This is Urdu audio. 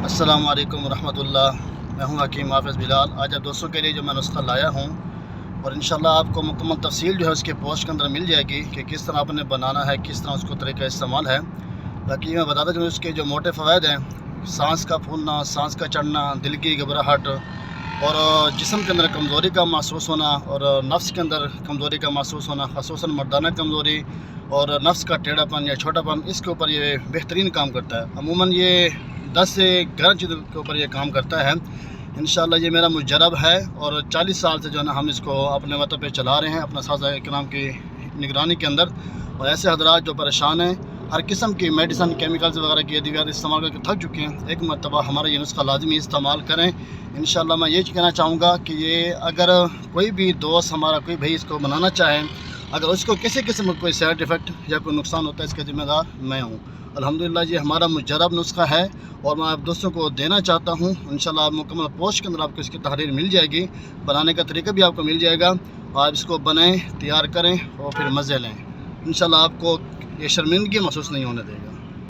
السلام علیکم ورحمۃ اللہ۔ میں ہوں حکیم حافظ بلال۔ آج آپ دوستوں کے لیے جو میں نسخہ لایا ہوں اور انشاءاللہ آپ کو مکمل تفصیل جو ہے اس کے پوسٹ کے اندر مل جائے گی کہ کس طرح آپ نے بنانا ہے، کس طرح اس کو طریقہ استعمال ہے۔ باقی میں بتاتا چلوں اس کے جو موٹے فوائد ہیں: سانس کا پھولنا، سانس کا چڑھنا، دل کی گھبراہٹ اور جسم کے اندر کمزوری کا محسوس ہونا اور نفس کے اندر کمزوری کا محسوس ہونا، خصوصاً مردانہ کمزوری اور نفس کا ٹیڑھا پن یا چھوٹا پن، اس کے اوپر یہ بہترین کام کرتا ہے۔ عموماً یہ 10 سے 11 چیزوں کے اوپر یہ کام کرتا ہے۔ انشاءاللہ یہ میرا مجرب ہے اور 40 سال سے جو ہے نا ہم اس کو اپنے وطن پہ چلا رہے ہیں، اپنا سازہ اکرام کی نگرانی کے اندر۔ اور ایسے حضرات جو پریشان ہیں، ہر قسم کی میڈیسن، کیمیکلز وغیرہ کی ادویات استعمال کر کے تھک چکے ہیں، ایک مرتبہ ہمارا یہ نسخہ لازمی استعمال کریں۔ انشاءاللہ میں یہ کہنا چاہوں گا کہ یہ اگر کوئی بھی دوست ہمارا، کوئی بھائی اس کو بنانا چاہیں، اگر اس کو کسی قسم کا کوئی سائیڈ ایفیکٹ یا کوئی نقصان ہوتا ہے، اس کا ذمہ دار میں ہوں۔ الحمدللہ یہ ہمارا مجرب نسخہ ہے اور میں آپ دوستوں کو دینا چاہتا ہوں۔ انشاءاللہ آپ مکمل پوسٹ کے اندر آپ کو اس کی تحریر مل جائے گی، بنانے کا طریقہ بھی آپ کو مل جائے گا۔ آپ اس کو بنائیں، تیار کریں اور پھر مزے لیں۔ انشاءاللہ آپ کو یہ شرمندگی محسوس نہیں ہونے دے گا۔